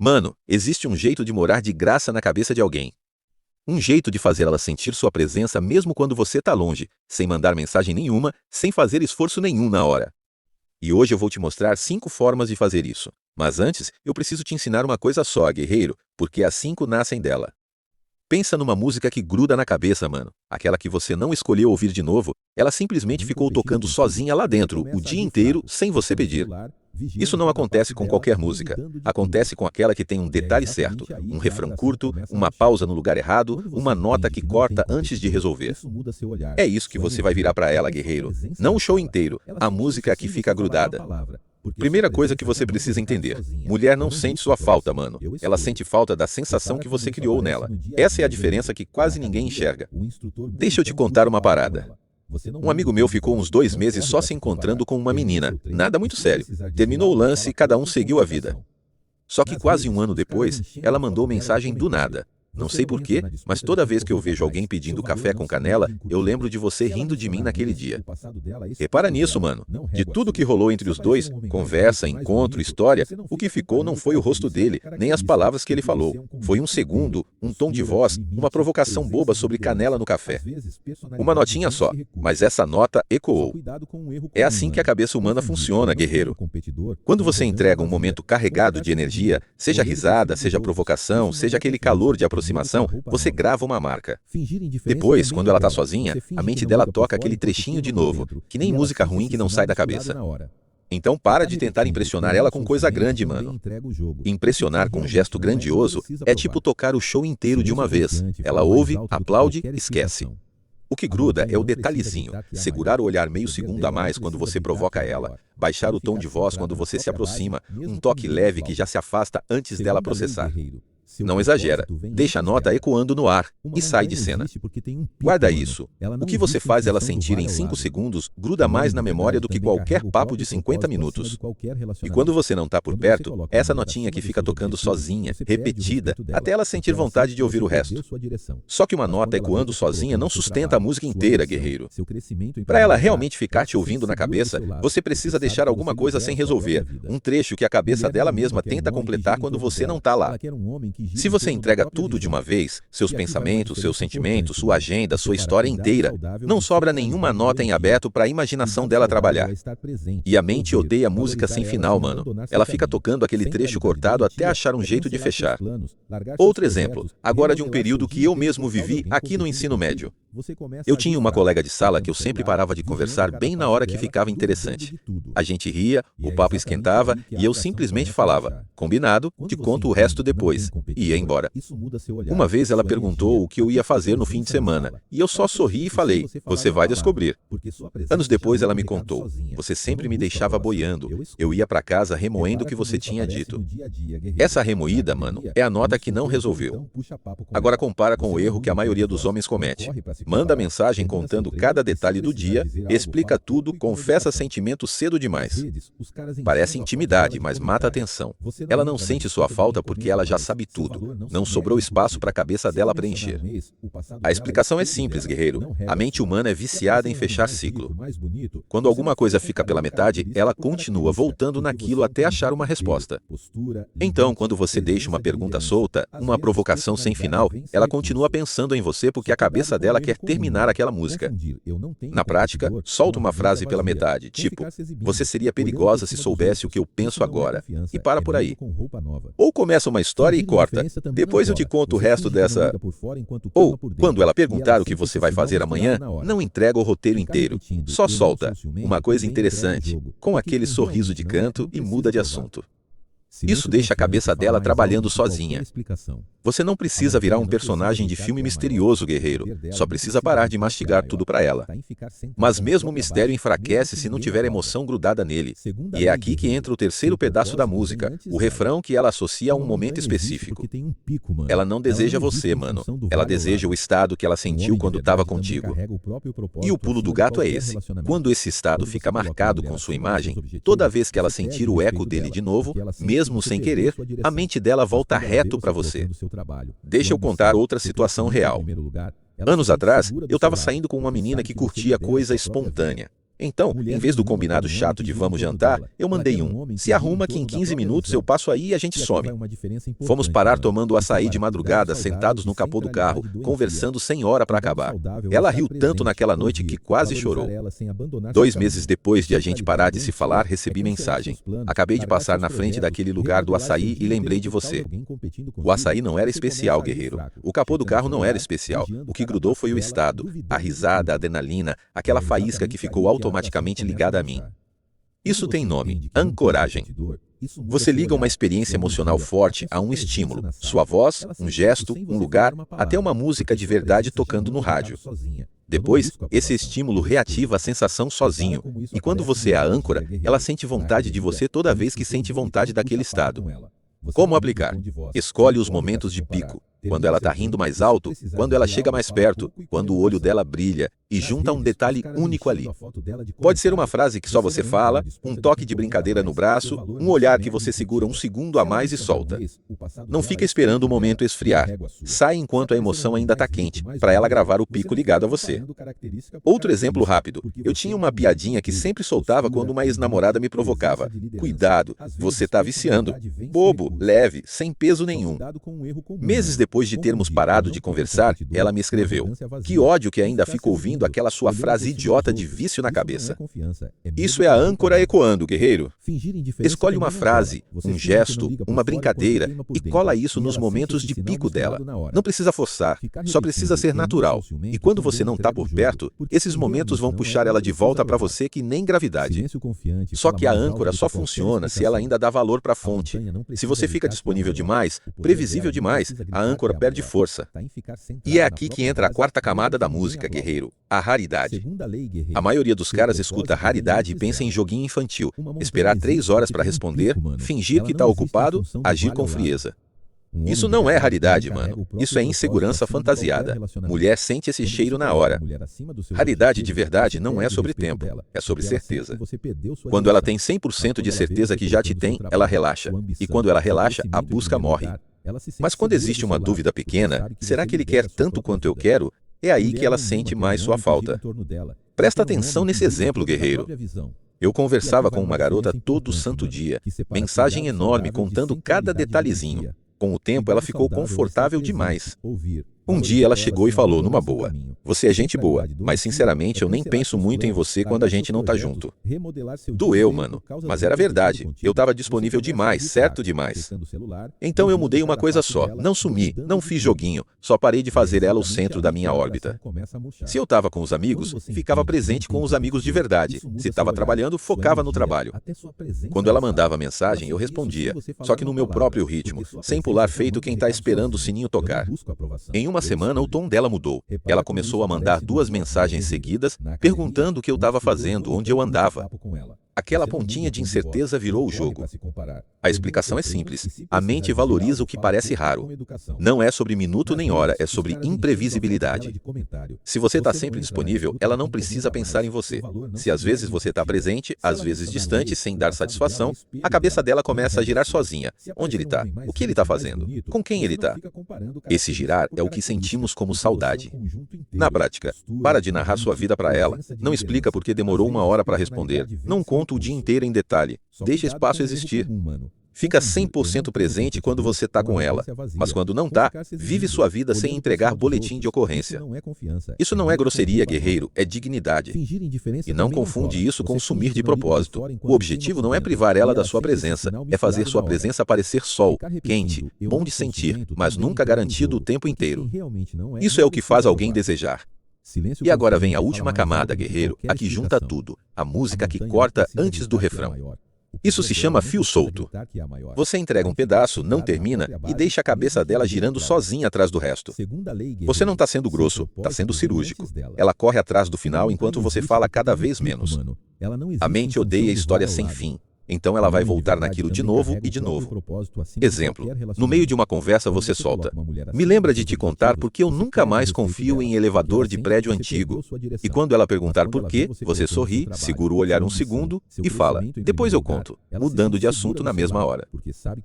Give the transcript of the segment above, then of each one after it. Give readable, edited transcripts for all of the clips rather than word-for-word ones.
Mano, existe um jeito de morar de graça na cabeça de alguém. Um jeito de fazer ela sentir sua presença mesmo quando você tá longe, sem mandar mensagem nenhuma, sem fazer esforço nenhum na hora. E hoje eu vou te mostrar 5 formas de fazer isso. Mas antes, eu preciso te ensinar uma coisa só, guerreiro, porque as 5 nascem dela. Pensa numa música que gruda na cabeça, mano. Aquela que você não escolheu ouvir de novo, ela simplesmente ficou tocando sozinha lá dentro, o dia inteiro, sem você pedir. Isso não acontece com qualquer música. Acontece com aquela que tem um detalhe certo, um refrão curto, uma pausa no lugar errado, uma nota que corta antes de resolver. É isso que você vai virar pra ela, guerreiro. Não o show inteiro, a música que fica grudada. Primeira coisa que você precisa entender: mulher não sente sua falta, mano. Ela sente falta da sensação que você criou nela. Essa é a diferença que quase ninguém enxerga. Deixa eu te contar uma parada. Um amigo meu ficou uns 2 meses só se encontrando com uma menina. Nada muito sério. Terminou o lance e cada um seguiu a vida. Só que quase um ano depois, ela mandou mensagem do nada. Não sei porquê, mas toda vez que eu vejo alguém pedindo café com canela, eu lembro de você rindo de mim naquele dia. Repara nisso, mano. De tudo que rolou entre os dois, conversa, encontro, história, o que ficou não foi o rosto dele, nem as palavras que ele falou. Foi um segundo, um tom de voz, uma provocação boba sobre canela no café. Uma notinha só, mas essa nota ecoou. É assim que a cabeça humana funciona, guerreiro. Quando você entrega um momento carregado de energia, seja risada, seja provocação, seja aquele calor de aproximação, você grava uma marca. Depois, quando ela tá sozinha, a mente dela toca aquele trechinho de novo, que nem música ruim que não sai da cabeça. Então para de tentar impressionar ela com coisa grande, mano. Impressionar com um gesto grandioso é tipo tocar o show inteiro de uma vez. Ela ouve, aplaude, esquece. O que gruda é o detalhezinho, segurar o olhar meio segundo a mais quando você provoca ela, baixar o tom de voz quando você se aproxima, um toque leve que já se afasta antes dela processar. Não exagera, deixa a nota ecoando no ar e sai de cena. Guarda isso. O que você faz ela sentir em 5 segundos gruda mais na memória do que qualquer papo de 50 minutos. E quando você não está por perto, essa notinha que fica tocando sozinha, repetida, até ela sentir vontade de ouvir o resto. Só que uma nota ecoando sozinha não sustenta a música inteira, guerreiro. Para ela realmente ficar te ouvindo na cabeça, você precisa deixar alguma coisa sem resolver, um trecho que a cabeça dela mesma tenta completar quando você não está lá. Se você entrega tudo de uma vez, seus pensamentos, seus sentimentos, sua agenda, sua história inteira, não sobra nenhuma nota em aberto para a imaginação dela trabalhar. E a mente odeia música sem final, mano. Ela fica tocando aquele trecho cortado até achar um jeito de fechar. Outro exemplo, agora de um período que eu mesmo vivi aqui no ensino médio. Eu tinha uma colega de sala que eu sempre parava de conversar bem na hora que ficava interessante. A gente ria, o papo esquentava e eu simplesmente falava: combinado, te conto o resto depois, e ia embora. Uma vez ela perguntou o que eu ia fazer no fim de semana, e eu só sorri e falei: você vai descobrir. Anos depois ela me contou: você sempre me deixava boiando, eu ia para casa remoendo o que você tinha dito. Essa remoída, mano, é a nota que não resolveu. Agora compara com o erro que a maioria dos homens comete. Manda mensagem contando cada detalhe do dia, explica tudo, confessa sentimento cedo demais. Parece intimidade, mas mata a atenção. Ela não sente sua falta porque ela já sabe tudo. Não sobrou espaço para a cabeça dela preencher. A explicação é simples, guerreiro. A mente humana é viciada em fechar ciclo. Quando alguma coisa fica pela metade, ela continua voltando naquilo até achar uma resposta. Então, quando você deixa uma pergunta solta, uma provocação sem final, ela continua pensando em você porque a cabeça dela quer terminar aquela música. Na prática, solta uma frase pela metade, tipo: você seria perigosa se soubesse o que eu penso agora. E para por aí. Ou começa uma história e corta. Depois eu te conto o resto dessa. Ou, quando ela perguntar o que você vai fazer amanhã, não entrega o roteiro inteiro. Só solta uma coisa interessante, com aquele sorriso de canto e muda de assunto. Isso deixa a cabeça dela trabalhando sozinha. Você não precisa virar um personagem de filme misterioso, guerreiro. Só precisa parar de mastigar tudo para ela. Mas mesmo o mistério enfraquece se não tiver emoção grudada nele. E é aqui que entra o terceiro pedaço da música, o refrão que ela associa a um momento específico. Ela não deseja você, mano. Ela deseja o estado que ela sentiu quando estava contigo. E o pulo do gato é esse. Quando esse estado fica marcado com sua imagem, toda vez que ela sentir o eco dele de novo, mesmo sem querer, a mente dela volta reto para você. Deixa eu contar outra situação real. Anos atrás, eu estava saindo com uma menina que curtia coisa espontânea. Então, em vez do combinado chato de vamos jantar, eu mandei um: se arruma que em 15 minutos eu passo aí e a gente some. Fomos parar tomando açaí de madrugada, sentados no capô do carro, conversando sem hora para acabar. Ela riu tanto naquela noite que quase chorou. 2 meses depois de a gente parar de se falar, recebi mensagem: acabei de passar na frente daquele lugar do açaí e lembrei de você. O açaí não era especial, guerreiro. O capô do carro não era especial. O que grudou foi o estado, a risada, a adrenalina, aquela faísca que ficou automaticamente ligada a mim. Isso tem nome: ancoragem. Você liga uma experiência emocional forte a um estímulo, sua voz, um gesto, um lugar, até uma música de verdade tocando no rádio. Depois, esse estímulo reativa a sensação sozinho, e quando você é a âncora, ela sente vontade de você toda vez que sente vontade daquele estado. Como aplicar? Escolhe os momentos de pico. Quando ela está rindo mais alto, quando ela chega mais perto, quando o olho dela brilha, e junta um detalhe único ali. Pode ser uma frase que só você fala, um toque de brincadeira no braço, um olhar que você segura um segundo a mais e solta. Não fica esperando o momento esfriar. Sai enquanto a emoção ainda está quente, para ela gravar o pico ligado a você. Outro exemplo rápido. Eu tinha uma piadinha que sempre soltava quando uma ex-namorada me provocava: cuidado, você está viciando. Bobo, leve, sem peso nenhum. Meses depois de termos parado de conversar, ela me escreveu: que ódio que ainda fico ouvindo aquela sua frase idiota de vício na cabeça. Isso é a âncora ecoando, guerreiro. Escolhe uma frase, um gesto, uma brincadeira e cola isso nos momentos de pico dela. Não precisa forçar, só precisa ser natural. E quando você não está por perto, esses momentos vão puxar ela de volta para você que nem gravidade. Só que a âncora só funciona se ela ainda dá valor para a fonte. Se você fica disponível demais, previsível demais, a âncora perde força. E é aqui que entra a quarta camada da música, guerreiro: a raridade. A maioria dos caras escuta raridade e pensa em joguinho infantil, esperar 3 horas para responder, fingir que está ocupado, agir com frieza. Isso não é raridade, mano. Isso é insegurança fantasiada. Mulher sente esse cheiro na hora. Raridade de verdade não é sobre tempo, é sobre certeza. Quando ela tem 100% de certeza que já te tem, ela relaxa. E quando ela relaxa, a busca morre. Mas quando existe uma dúvida pequena, será que ele quer tanto quanto eu quero? É aí que ela sente mais sua falta. Presta atenção nesse exemplo, guerreiro. Eu conversava com uma garota todo santo dia, mensagem enorme contando cada detalhezinho. Com o tempo, ela ficou confortável demais. Um dia ela chegou e falou numa boa: você é gente boa, mas sinceramente eu nem penso muito em você quando a gente não tá junto. Doeu, mano, mas era verdade. Eu estava disponível demais, certo demais. Então eu mudei uma coisa só: não sumi, não fiz joguinho, só parei de fazer ela o centro da minha órbita. Se eu estava com os amigos, ficava presente com os amigos de verdade. Se estava trabalhando, focava no trabalho. Quando ela mandava mensagem, eu respondia, só que no meu próprio ritmo, sem pular feito quem está esperando o sininho tocar. Em uma semana, o tom dela mudou. Ela começou a mandar 2 mensagens seguidas, perguntando o que eu estava fazendo, onde eu andava. Aquela pontinha de incerteza virou o jogo. A explicação é simples. A mente valoriza o que parece raro. Não é sobre minuto nem hora, é sobre imprevisibilidade. Se você está sempre disponível, ela não precisa pensar em você. Se às vezes você está presente, às vezes distante, sem dar satisfação, a cabeça dela começa a girar sozinha. Onde ele está? O que ele está fazendo? Com quem ele está? Esse girar é o que sentimos como saudade. Na prática, para de narrar sua vida para ela. Não explica por que demorou 1 hora para responder. Não conta o dia inteiro em detalhe. Deixa espaço existir. Fica 100% presente quando você está com ela, mas quando não está, vive sua vida sem entregar boletim de ocorrência. Isso não é grosseria, guerreiro, é dignidade. E não confunde isso com sumir de propósito. O objetivo não é privar ela da sua presença, é fazer sua presença parecer sol, quente, bom de sentir, mas nunca garantido o tempo inteiro. Isso é o que faz alguém desejar. E agora vem a última camada, guerreiro, a que junta tudo, a música que corta antes do refrão. Isso se chama fio solto. Você entrega um pedaço, não termina e deixa a cabeça dela girando sozinha atrás do resto. Você não está sendo grosso, está sendo cirúrgico. Ela corre atrás do final enquanto você fala cada vez menos. A mente odeia história sem fim. Então ela vai voltar naquilo de novo e de novo. Exemplo, no meio de uma conversa você solta: me lembra de te contar porque eu nunca mais confio em elevador de prédio antigo. E quando ela perguntar por quê, você sorri, segura o olhar um segundo e fala: depois eu conto, mudando de assunto na mesma hora.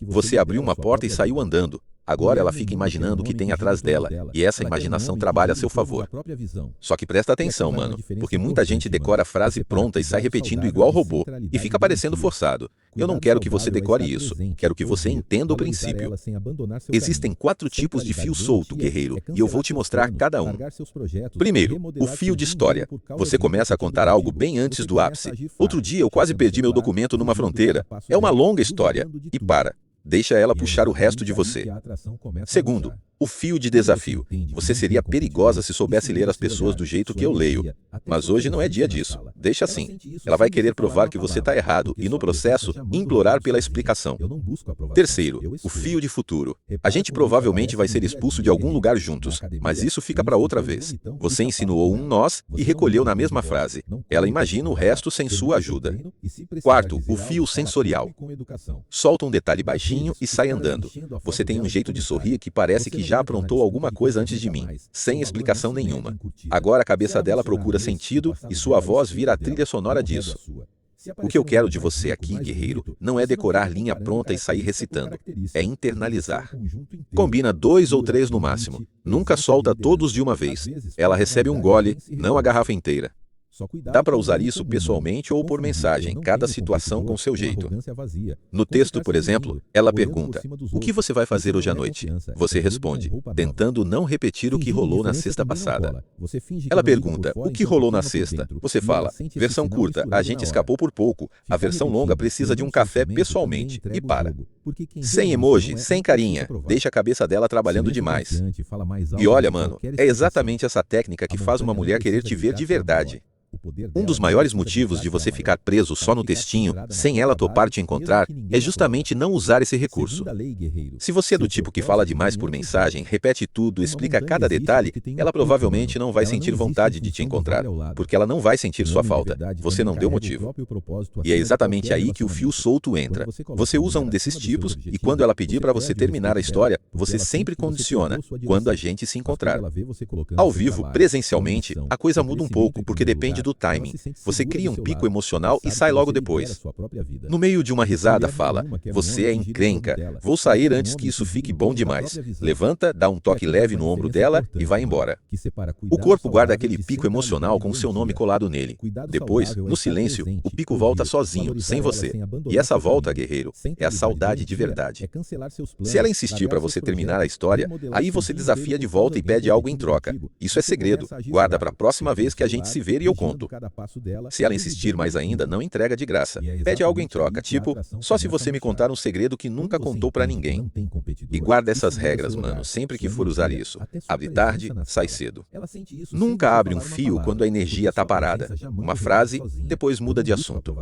Você abriu uma porta e saiu andando. Agora ela fica imaginando o que tem atrás dela, e essa imaginação trabalha a seu favor. Só que presta atenção, mano, porque muita gente decora a frase pronta e sai repetindo igual robô, e fica parecendo forçado. Eu não quero que você decore isso, quero que você entenda o princípio. Existem 4 tipos de fio solto, guerreiro, e eu vou te mostrar cada um. Primeiro, o fio de história. Você começa a contar algo bem antes do ápice. Outro dia eu quase perdi meu documento numa fronteira. É uma longa história. E para. Deixa ela puxar o resto de você. Segundo, o fio de desafio. Você seria perigosa se soubesse ler as pessoas do jeito que eu leio. Mas hoje não é dia disso. Deixa assim. Ela vai querer provar que você está errado e, no processo, implorar pela explicação. Terceiro, o fio de futuro. A gente provavelmente vai ser expulso de algum lugar juntos, mas isso fica para outra vez. Você insinuou um nós e recolheu na mesma frase. Ela imagina o resto sem sua ajuda. Quarto, o fio sensorial. Solta um detalhe baixinho e sai andando. Você tem um jeito de sorrir que parece que já aprontou alguma coisa antes de mim, sem explicação nenhuma. Agora a cabeça dela procura sentido e sua voz vira a trilha sonora disso. O que eu quero de você aqui, guerreiro, não é decorar linha pronta e sair recitando. É internalizar. Combina 2 ou 3 no máximo. Nunca solta todos de uma vez. Ela recebe um gole, não a garrafa inteira. Dá para usar isso pessoalmente ou por mensagem, cada situação com seu jeito. No texto, por exemplo, ela pergunta: o que você vai fazer hoje à noite? Você responde, tentando não repetir o que rolou na sexta passada. Ela pergunta: o que rolou na sexta? Você fala: versão curta, a gente escapou por pouco. A versão longa precisa de um café pessoalmente. E para. Sem emoji, sem carinha. Deixa a cabeça dela trabalhando demais. E olha, mano, é exatamente essa técnica que faz uma mulher querer te ver de verdade. Um dos maiores motivos de você ficar preso só no textinho, sem ela topar te encontrar, é justamente não usar esse recurso. Se você é do tipo que fala demais por mensagem, repete tudo, explica cada detalhe, ela provavelmente não vai sentir vontade de te encontrar, porque ela não vai sentir sua falta. Você não deu motivo. E é exatamente aí que o fio solto entra. Você usa um desses tipos e quando ela pedir para você terminar a história, você sempre condiciona, quando a gente se encontrar. Ao vivo, presencialmente, a coisa muda um pouco, porque depende do timing. Você cria um pico emocional e sai logo depois. No meio de uma risada, fala: você é encrenca, vou sair antes que isso fique bom demais. Levanta, dá um toque leve no ombro dela e vai embora. O corpo guarda aquele pico emocional com seu nome colado nele. Depois, no silêncio, o pico volta sozinho, sem você. E essa volta, guerreiro, é a saudade de verdade. Se ela insistir para você terminar a história, aí você desafia de volta e pede algo em troca. Isso é segredo. Guarda para a próxima vez que a gente se ver e eu conto. Se ela insistir mais ainda, não entrega de graça. Pede algo em troca, tipo, só se você me contar um segredo que nunca contou pra ninguém. E guarda essas regras, mano, sempre que for usar isso. Abre tarde, sai cedo. Nunca abre um fio quando a energia tá parada. Uma frase, depois muda de assunto.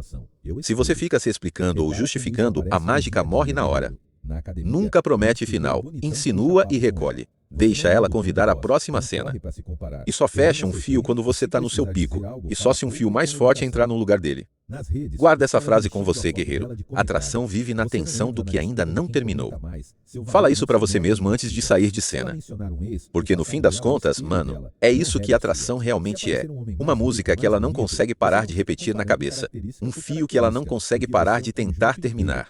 Se você fica se explicando ou justificando, a mágica morre na hora. Nunca promete final, insinua e recolhe. Deixa ela convidar a próxima cena. E só fecha um fio quando você está no seu pico, e só se um fio mais forte entrar no lugar dele. Guarda essa frase com você, guerreiro. Atração vive na tensão do que ainda não terminou. Fala isso pra você mesmo antes de sair de cena. Porque no fim das contas, mano, é isso que atração realmente é. Uma música que ela não consegue parar de repetir na cabeça. Um fio que ela não consegue parar de tentar terminar.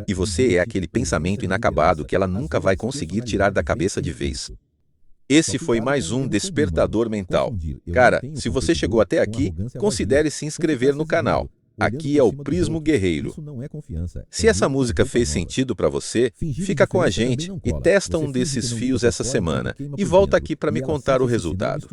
E você é aquele pensamento inacabado que ela nunca vai conseguir tirar da cabeça de vez. Esse foi mais um Despertador Mental. Cara, se você chegou até aqui, considere se inscrever no canal. Aqui é o Prismo Guerreiro. Se essa música fez sentido para você, fica com a gente e testa um desses fios essa semana. E volta aqui para me contar o resultado.